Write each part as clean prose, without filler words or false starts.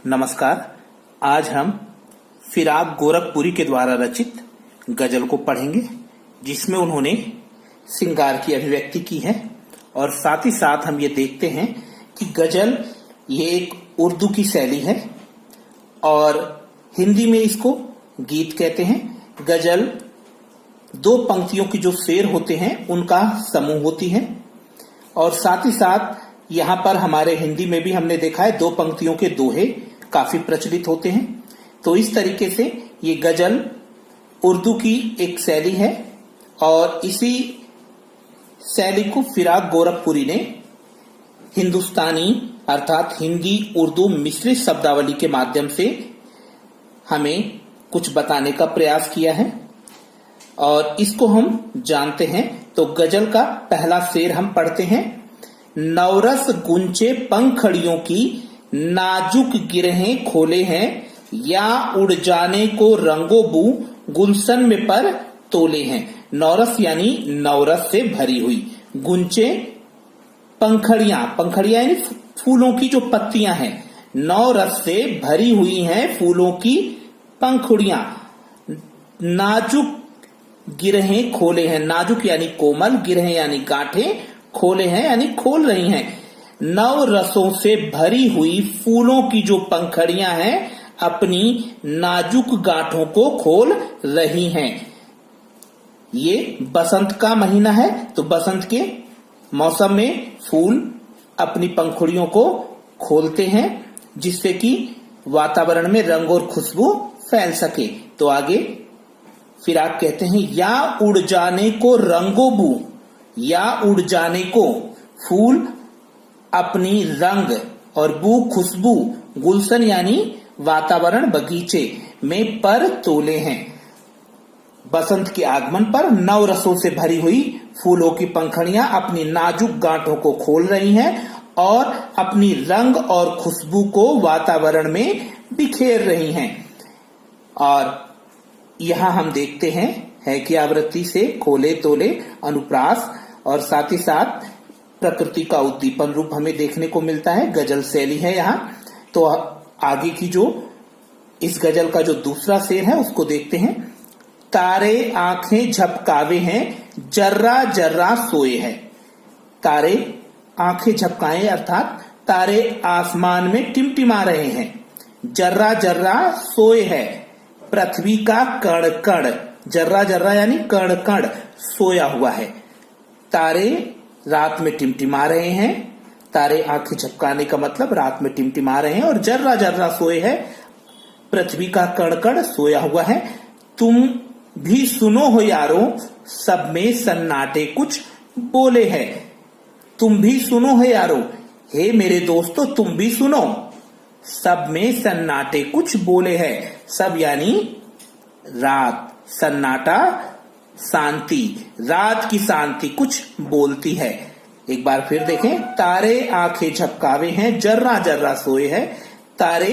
नमस्कार। आज हम फिराक गोरखपुरी के द्वारा रचित गजल को पढ़ेंगे, जिसमें उन्होंने श्रृंगार की अभिव्यक्ति की है। और साथ ही साथ हम ये देखते हैं कि गजल ये एक उर्दू की शैली है और हिंदी में इसको गीत कहते हैं। गजल दो पंक्तियों की जो शेर होते हैं उनका समूह होती है। और साथ ही साथ यहाँ पर हमारे हिंदी में भी हमने देखा है दो पंक्तियों के दोहे काफी प्रचलित होते हैं। तो इस तरीके से ये गजल उर्दू की एक शैली है और इसी शैली को फिराक गोरखपुरी ने हिंदुस्तानी अर्थात हिंदी उर्दू मिश्रित शब्दावली के माध्यम से हमें कुछ बताने का प्रयास किया है और इसको हम जानते हैं। तो गजल का पहला शेर हम पढ़ते हैं। नवरस गुंचे पंखड़ियों की नाजुक गिरहें खोले हैं, या उड़ जाने को रंगो बू गुलशन में पर तोले हैं। नवरस यानी नवरस से भरी हुई, गुंचे पंखड़ियां, पंखड़ियां यानी फूलों की जो पत्तियां हैं, नवरस से भरी हुई हैं फूलों की पंखुड़ियां, नाजुक गिरहें खोले हैं। नाजुक यानी कोमल, गिरहें यानी गांठें, खोले हैं यानी खोल रही हैं। नव रसों से भरी हुई फूलों की जो पंखड़ियां हैं अपनी नाजुक गांठों को खोल रही हैं। ये बसंत का महीना है, तो बसंत के मौसम में फूल अपनी पंखुड़ियों को खोलते हैं जिससे कि वातावरण में रंग और खुशबू फैल सके। तो आगे फिराक कहते हैं, या उड़ जाने को रंगो बू, या उड़ जाने को फूल अपनी रंग और बू खुशबू, गुलशन यानी वातावरण बगीचे में पर तोले हैं। बसंत के आगमन पर नव रसों से भरी हुई फूलों की पंखड़ियां अपनी नाजुक गांठों को खोल रही हैं और अपनी रंग और खुशबू को वातावरण में बिखेर रही हैं। और यहां हम देखते हैं है कि आवृत्ति से खोले तोले अनुप्रास और साथ ही साथ प्रकृति का उद्दीपन रूप हमें देखने को मिलता है। गजल शैली है यहाँ। तो आगे की जो इस गजल का जो दूसरा शेर है उसको देखते हैं। तारे आंखें झपकावे हैं, जर्रा जर्रा सोए हैं। तारे आंखें झपकाए अर्थात तारे आसमान में टिमटिमा रहे हैं। जर्रा जर्रा सोए है, पृथ्वी का कण कण, जर्रा जर्रा यानी कण कण सोया हुआ है। तारे रात में टिमटिमा रहे हैं। तारे आंखें झपकाने का मतलब रात में टिमटिमा रहे हैं। और जर्रा जर्रा सोए है, पृथ्वी का कण कण सोया हुआ है। तुम भी सुनो हो यारो, सब में सन्नाटे कुछ बोले है। तुम भी सुनो हो यारो, हे मेरे दोस्तों तुम भी सुनो। सब में सन्नाटे कुछ बोले है। सब यानी रात, सन्नाटा शांति, रात की शांति कुछ बोलती है। एक बार फिर देखें। तारे आंखें झपकावे हैं, जर्रा जर्रा सोए है। तारे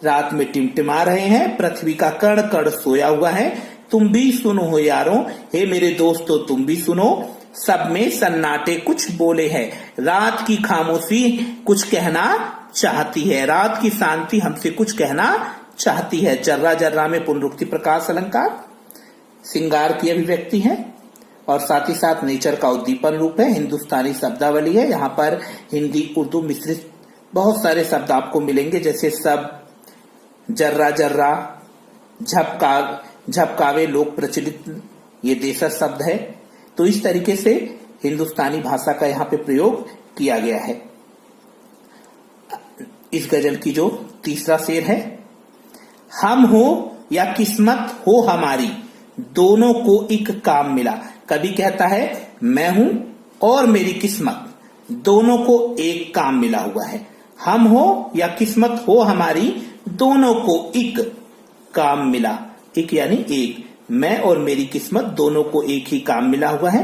रात में टिमटिमा रहे हैं, पृथ्वी का कण कण सोया हुआ है। तुम भी सुनो हो यारों, हे मेरे दोस्तों तुम भी सुनो। सब में सन्नाटे कुछ बोले है। रात की खामोशी कुछ कहना चाहती है, रात की शांति हमसे कुछ कहना चाहती है। जर्रा जर्रा में पुनरुक्ति प्रकाश अलंकार श्रृंगार की अभिव्यक्ति है और साथ ही साथ नेचर का उद्दीपन रूप है। हिंदुस्तानी शब्दावली है। यहाँ पर हिंदी उर्दू मिश्रित बहुत सारे शब्द आपको मिलेंगे, जैसे सब, जर्रा जर्रा, झपकावे लोक प्रचलित ये देशज शब्द है। तो इस तरीके से हिंदुस्तानी भाषा का यहाँ पे प्रयोग किया गया है। इस गजल की जो तीसरा शेर है। हम हो या किस्मत हो हमारी, दोनों को एक काम मिला। कभी कहता है मैं हूं और मेरी किस्मत, दोनों को एक काम मिला हुआ है। हम हो या किस्मत हो हमारी, दोनों को एक काम मिला। एक यानी एक, मैं और मेरी किस्मत दोनों को एक ही काम मिला हुआ है।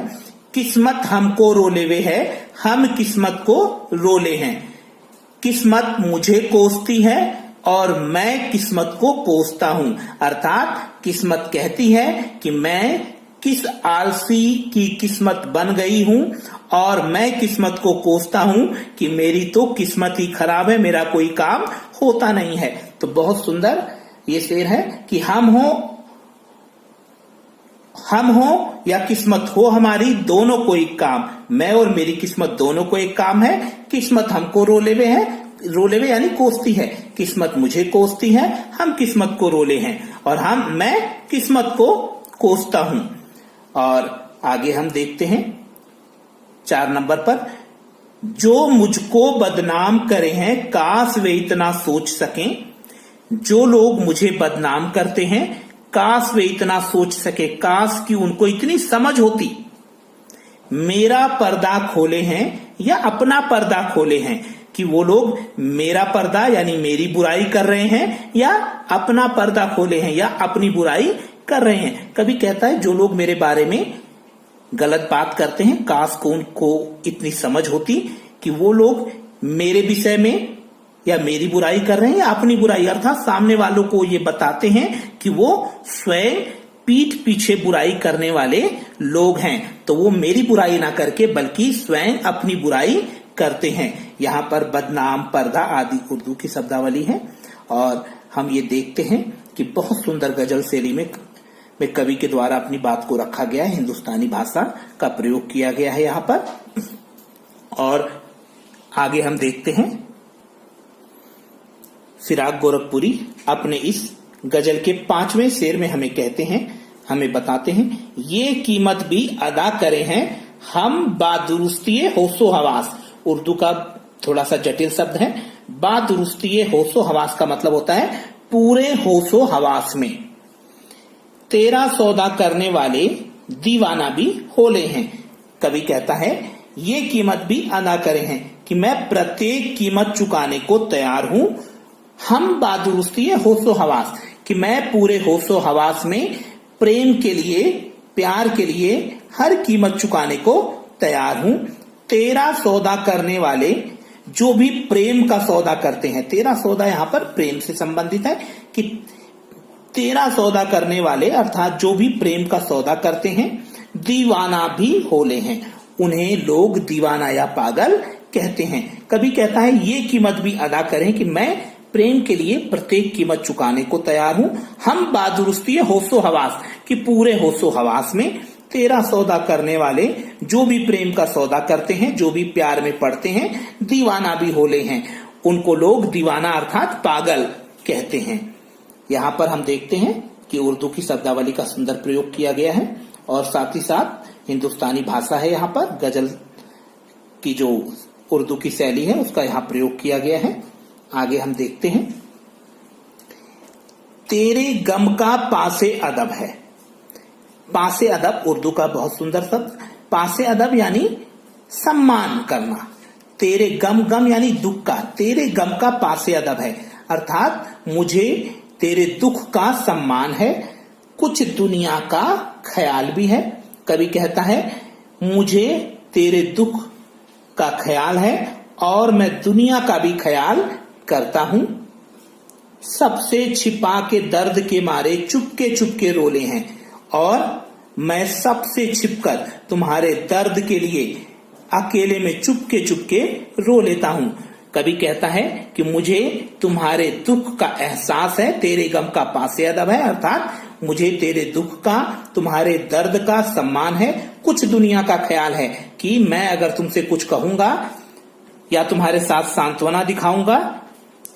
किस्मत हमको रोले हुए है, हम किस्मत को रोले हैं। किस्मत मुझे कोसती है और मैं किस्मत को कोसता हूं। अर्थात किस्मत कहती है कि मैं किस आलसी की किस्मत बन गई हूं और मैं किस्मत को कोसता हूं कि मेरी तो किस्मत ही खराब है, मेरा कोई काम होता नहीं है। तो बहुत सुंदर ये शेर है कि हम हो या किस्मत हो हमारी, दोनों को एक काम, मैं और मेरी किस्मत दोनों को एक काम है। किस्मत हमको रोलेवे है, रोलेवे यानी कोसती है, किस्मत मुझे कोसती है, हम किस्मत को रोले हैं और मैं किस्मत को कोसता हूं। और आगे हम देखते हैं 4 नंबर पर, जो मुझको बदनाम करे हैं काश वे इतना सोच सकें। जो लोग मुझे बदनाम करते हैं काश वे इतना सोच सके, काश कि उनको इतनी समझ होती। मेरा पर्दा खोले हैं या अपना पर्दा खोले हैं, कि वो लोग मेरा पर्दा यानी मेरी बुराई कर रहे हैं या अपना पर्दा खोले हैं या अपनी बुराई कर रहे हैं। कभी कहता है जो लोग मेरे बारे में गलत बात करते हैं काश को उनको इतनी समझ होती कि वो लोग मेरे विषय में या मेरी बुराई कर रहे हैं या अपनी बुराई, अर्थात सामने वालों को ये बताते हैं कि वो स्वयं पीठ पीछे बुराई करने वाले लोग हैं, तो वो मेरी बुराई ना करके बल्कि स्वयं अपनी बुराई करते हैं। यहाँ पर बदनाम, पर्दा आदि उर्दू की शब्दावली है। और हम ये देखते हैं कि बहुत सुंदर गजल शैली में कवि के द्वारा अपनी बात को रखा गया है, हिंदुस्तानी भाषा का प्रयोग किया गया है यहाँ पर। और आगे हम देखते हैं फिराक गोरखपुरी अपने इस गजल के 5वें शेर में हमें कहते हैं, हमें बताते हैं, ये कीमत भी अदा करे हैं हम बादुरुस्तिये होशो हवास। उर्दू का थोड़ा सा जटिल शब्द है। बादुरुस्तिये होशो हवास का मतलब होता है पूरे होशो हवास में। तेरा सौदा करने वाले दीवाना भी होले हैं। कवि कहता है ये कीमत भी अदा करे हैं कि मैं प्रत्येक कीमत चुकाने को तैयार हूं। हम बादुरुस्तिये होशो हवास, कि मैं पूरे होशो हवास में प्रेम के लिए, प्यार के लिए हर कीमत चुकाने को तैयार हूं। तेरा सौदा करने वाले जो भी प्रेम का सौदा करते हैं, तेरा सौदा यहाँ पर प्रेम से संबंधित है कि तेरा सौदा करने वाले अर्थात जो भी प्रेम का सौदा करते हैं दीवाना भी होले हैं, उन्हें लोग दीवाना या पागल कहते हैं। कभी कहता है ये कीमत भी अदा करें कि मैं प्रेम के लिए प्रत्येक कीमत चुकाने को तैयार हूं। हम बादुरुस्तिये होशो हवास, कि पूरे होशो हवास में तेरा सौदा करने वाले जो भी प्रेम का सौदा करते हैं, जो भी प्यार में पड़ते हैं, दीवाना भी होले हैं, उनको लोग दीवाना अर्थात पागल कहते हैं। यहाँ पर हम देखते हैं कि उर्दू की शब्दावली का सुंदर प्रयोग किया गया है और साथ ही साथ हिंदुस्तानी भाषा है। यहाँ पर गजल की जो उर्दू की शैली है उसका यहाँ प्रयोग किया गया है। आगे हम देखते हैं, तेरे गम का पासे अदब है। पासे अदब उर्दू का बहुत सुंदर शब्द। पासे अदब यानी सम्मान करना। तेरे गम, गम यानी दुख का, तेरे गम का पासे अदब है अर्थात मुझे तेरे दुख का सम्मान है, कुछ दुनिया का ख्याल भी है। कवि कहता है मुझे तेरे दुख का ख्याल है और मैं दुनिया का भी ख्याल करता हूं। सबसे छिपा के दर्द के मारे चुपके चुपके रोले हैं और मैं सबसे छिपकर तुम्हारे दर्द के लिए अकेले में चुपके चुपके रो लेता हूं। कभी कहता है कि मुझे तुम्हारे दुख का एहसास है, तेरे गम का पासे अदब है अर्थात मुझे तेरे दुख का, तुम्हारे दर्द का सम्मान है, कुछ दुनिया का ख्याल है कि मैं अगर तुमसे कुछ कहूंगा या तुम्हारे साथ सांत्वना दिखाऊंगा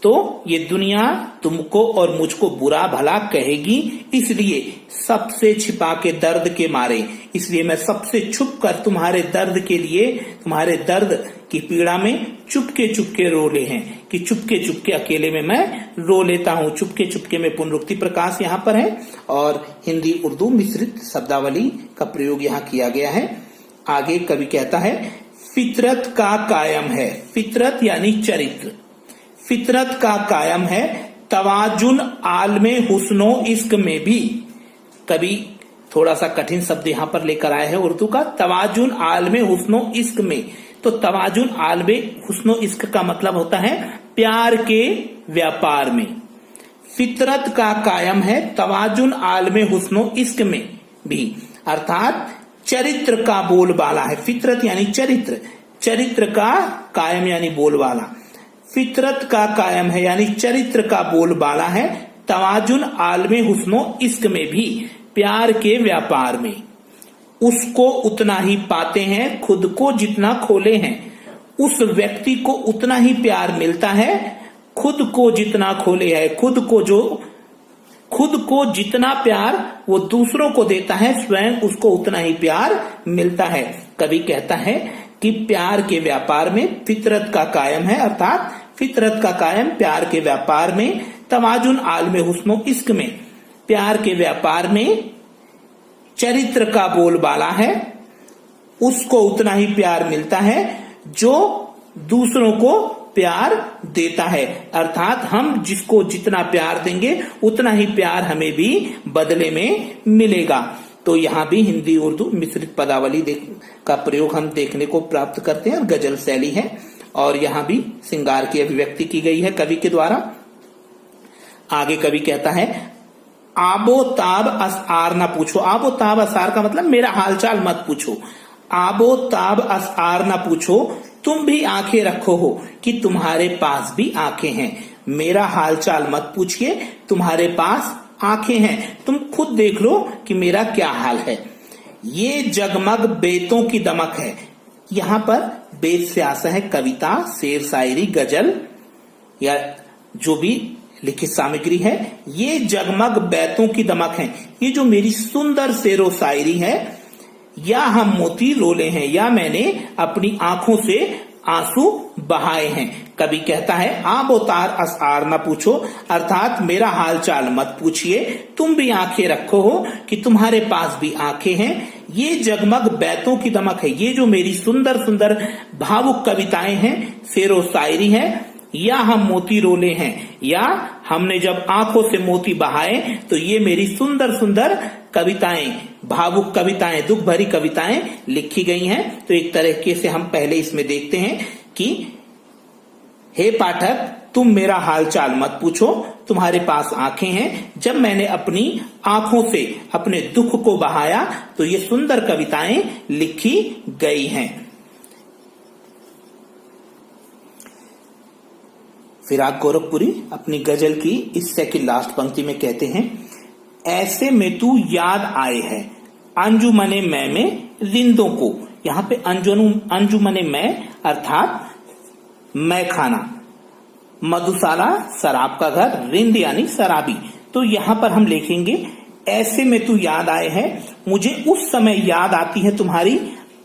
तो ये दुनिया तुमको और मुझको बुरा भला कहेगी, इसलिए सबसे छिपा के दर्द के मारे, इसलिए मैं सबसे छुप कर तुम्हारे दर्द के लिए, तुम्हारे दर्द की पीड़ा में चुपके चुपके रो ले हैं कि चुपके चुपके अकेले में मैं रो लेता हूं। चुपके चुपके में पुनरुक्ति प्रकाश यहाँ पर है और हिंदी उर्दू मिश्रित शब्दावली का प्रयोग यहाँ किया गया है। आगे कवि कहता है फितरत का कायम है। फितरत यानी चरित्र। फितरत का कायम है तवाजुन आलमे हुस्नो इश्क में भी। कभी थोड़ा सा कठिन शब्द यहां पर लेकर आए हैं उर्दू का, तवाजुन आलमे हुस्नो इश्क में। तो तवाजुन आलमे हुस्नो इश्क का मतलब होता है प्यार के व्यापार में। फितरत का कायम है तवाजुन आलमे हुस्नो इश्क में भी अर्थात चरित्र का बोलबाला है। फितरत यानी चरित्र, चरित्र का कायम यानी बोलबाला। फितरत का कायम है, यानी चरित्र का बोलबाला है। तवाजुन आलमे हुस्नो इश्क में भी, प्यार के व्यापार में उसको उतना ही पाते हैं खुद को जितना खोले हैं। उस व्यक्ति को उतना ही प्यार मिलता है खुद को जितना खोले है। खुद को जितना प्यार वो दूसरों को देता है, स्वयं उसको उतना ही प्यार मिलता है। कवि कहता है कि प्यार के व्यापार में फितरत का कायम है, अर्थात फितरत का कायम प्यार के व्यापार में, तवाजुन आलमे हुस्नो इश्क में, प्यार के व्यापार में चरित्र का बोलबाला है। उसको उतना ही प्यार मिलता है जो दूसरों को प्यार देता है, अर्थात हम जिसको जितना प्यार देंगे उतना ही प्यार हमें भी बदले में मिलेगा। तो यहाँ भी हिंदी उर्दू मिश्रित पदावली का प्रयोग हम देखने को प्राप्त करते हैं। गजल शैली है और यहाँ भी श्रृंगार की अभिव्यक्ति की गई है कवि के द्वारा। आगे कवि कहता है, आबो ताब असआर न पूछो। आबो ताब असआर का मतलब मेरा हालचाल मत पूछो। आबो ताब असआर न पूछो, तुम भी आंखें रखो हो कि तुम्हारे पास भी आंखें हैं। मेरा हालचाल मत पूछिए, तुम्हारे पास आंखें हैं, तुम खुद देख लो कि मेरा क्या हाल है। ये जगमग बेतों की दमक है। यहाँ पर बेत से आशा है कविता, शेर, शायरी, गजल या जो भी लिखित सामग्री है। ये जगमग बैतों की दमक है, ये जो मेरी सुंदर शेरो शायरी है, या हम मोती रोले हैं, या मैंने अपनी आंखों से आंसू बहाए हैं। कवि कहता है, आबो तार असआर न पूछो, अर्थात मेरा हाल चाल मत पूछिए, तुम भी आंखें रखो हो कि तुम्हारे पास भी आंखें हैं। ये जगमग बैतों की दमक है, ये जो मेरी सुंदर सुंदर भावुक कविताएं हैं, शेरो शायरी है, या हम मोती रोले हैं, या हमने जब आंखों से मोती बहाए, तो ये मेरी सुंदर सुंदर कविताएं, भावुक कविताएं, दुख भरी कविताएं लिखी गई हैं। तो एक तरीके से हम पहले इसमें देखते हैं कि हे पाठक, तुम मेरा हालचाल मत पूछो, तुम्हारे पास आंखें हैं। जब मैंने अपनी आंखों से अपने दुख को बहाया तो ये सुंदर कविताएं लिखी गई हैं। फिराक गोरखपुरी अपनी गजल की इस सेकंड लास्ट पंक्ति में कहते हैं, ऐसे में तू याद आए है अंजुमने मैं में रिंदों को। यहाँ पे अंजुमने मैं अर्थात मैं खाना, मधुशाला शराब का घर, रिंद यानी शराबी। तो यहाँ पर हम लिखेंगे, ऐसे में तू याद आए है, मुझे उस समय याद आती है तुम्हारी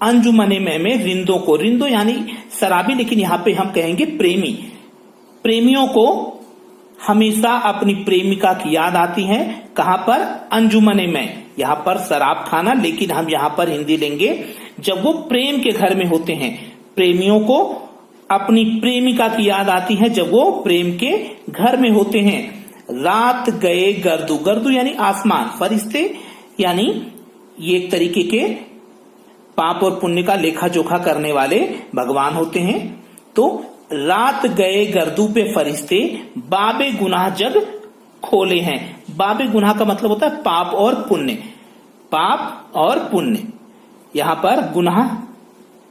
अंजुमने मैं में रिंदों को। रिंदो यानी शराबी, लेकिन यहाँ पे हम कहेंगे प्रेमी। प्रेमियों को हमेशा अपनी प्रेमिका की याद आती है। कहां पर? अंजुमने में, यहाँ पर शराब खाना, लेकिन हम यहाँ पर हिंदी लेंगे जब वो प्रेम के घर में होते हैं। प्रेमियों को अपनी प्रेमिका की याद आती है जब वो प्रेम के घर में होते हैं। रात गए गर्दू, गर्दू यानी आसमान, फरिश्ते यानी ये एक तरीके के पाप और पुण्य का लेखा जोखा करने वाले भगवान होते हैं। तो रात गए गर्दू पे फरिश्ते, बाबे गुनाह जग खोले हैं। बाबे गुनाह का मतलब होता है पाप और पुण्य, पाप और पुण्य। यहाँ पर गुनाह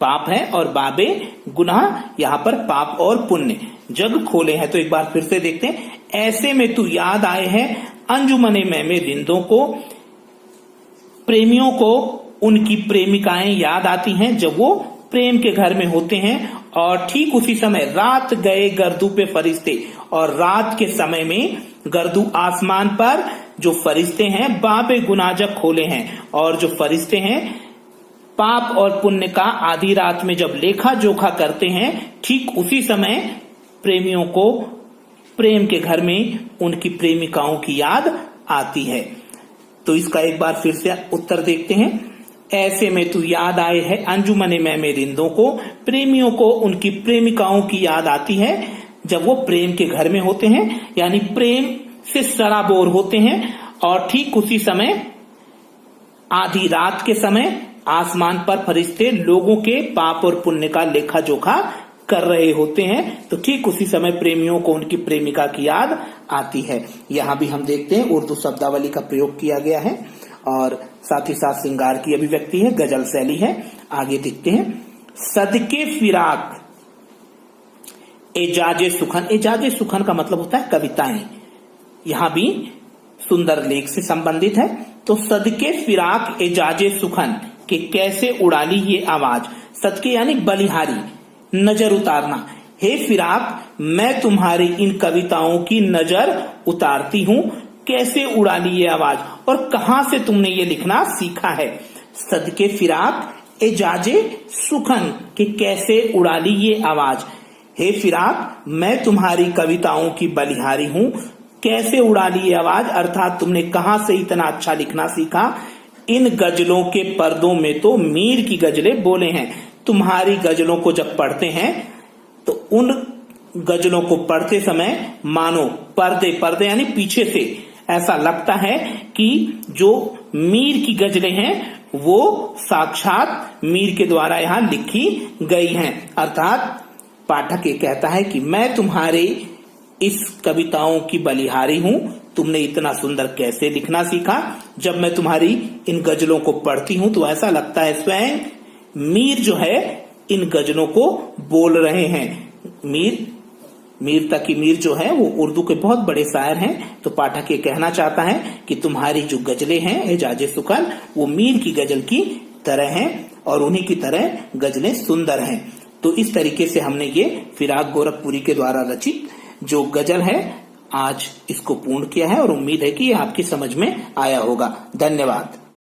पाप है और बाबे गुनाह, यहाँ पर पाप और पुण्य जग खोले हैं। तो एक बार फिर से देखते हैं, ऐसे में तू याद आए हैं अंजुमने में रिंदों को। प्रेमियों को उनकी प्रेमिकाएं याद आती हैं जब वो प्रेम के घर में होते हैं। और ठीक उसी समय रात गए गर्दू पे फरिश्ते, और रात के समय में गर्दू आसमान पर जो फरिश्ते हैं बाबे गुनाजक खोले हैं, और जो फरिश्ते हैं पाप और पुण्य का आधी रात में जब लेखा जोखा करते हैं, ठीक उसी समय प्रेमियों को प्रेम के घर में उनकी प्रेमिकाओं की याद आती है। तो इसका एक बार फिर से उत्तर देखते हैं, ऐसे में तू याद आए है अंजुमने में रिंदों को। प्रेमियों को उनकी प्रेमिकाओं की याद आती है जब वो प्रेम के घर में होते हैं, यानी प्रेम से सराबोर होते हैं। और ठीक उसी समय आधी रात के समय आसमान पर फरिश्ते लोगों के पाप और पुण्य का लेखा जोखा कर रहे होते हैं। तो ठीक उसी समय प्रेमियों को उनकी प्रेमिका की याद आती है। यहाँ भी हम देखते हैं उर्दू शब्दावली का प्रयोग किया गया है और साथ ही साथ श्रृंगार की अभिव्यक्ति है, गजल शैली है। आगे देखते हैं, सदके फिराक एजाजे सुखन, एजाजे सुखन का मतलब होता है कविताएं, यहां भी सुंदर लेख से संबंधित है। तो सदके फिराक एजाजे सुखन के कैसे उड़ा ली ये आवाज, सदके यानी बलिहारी, नजर उतारना। हे फिराक मैं तुम्हारी इन कविताओं की नजर उतारती हूं, कैसे उड़ा ली ये आवाज, और कहां से तुमने ये लिखना सीखा है। सदके फिराक एजाजे सुखन के कैसे उड़ा ली ये आवाज, हे फिराक मैं तुम्हारी कविताओं की बलिहारी हूं, कैसे उड़ा ली ये आवाज, अर्थात तुमने कहां से इतना अच्छा लिखना सीखा। इन गजलों के पर्दों में तो मीर की गजलें बोले हैं। तुम्हारी गजलों को जब पढ़ते हैं तो उन गजलों को पढ़ते समय मानो पर्दे, पर्दे यानी पीछे से ऐसा लगता है कि जो मीर की गजलें हैं वो साक्षात मीर के द्वारा यहां लिखी गई हैं। अर्थात पाठक ये कहता है कि मैं तुम्हारे इस कविताओं की बलिहारी हूं, तुमने इतना सुंदर कैसे लिखना सीखा। जब मैं तुम्हारी इन गजलों को पढ़ती हूं तो ऐसा लगता है स्वयं मीर जो है इन गजलों को बोल रहे हैं। मीर तकी मीर जो है वो उर्दू के बहुत बड़े शायर हैं। तो पाठक ये कहना चाहता है कि तुम्हारी जो गजलें हैं एजाजे सुखन वो मीर की गजल की तरह हैं और उन्हीं की तरह गजलें सुंदर हैं। तो इस तरीके से हमने ये फिराक गोरखपुरी के द्वारा रचित जो गजल है आज इसको पूर्ण किया है और उम्मीद है कि ये आपकी समझ में आया होगा। धन्यवाद।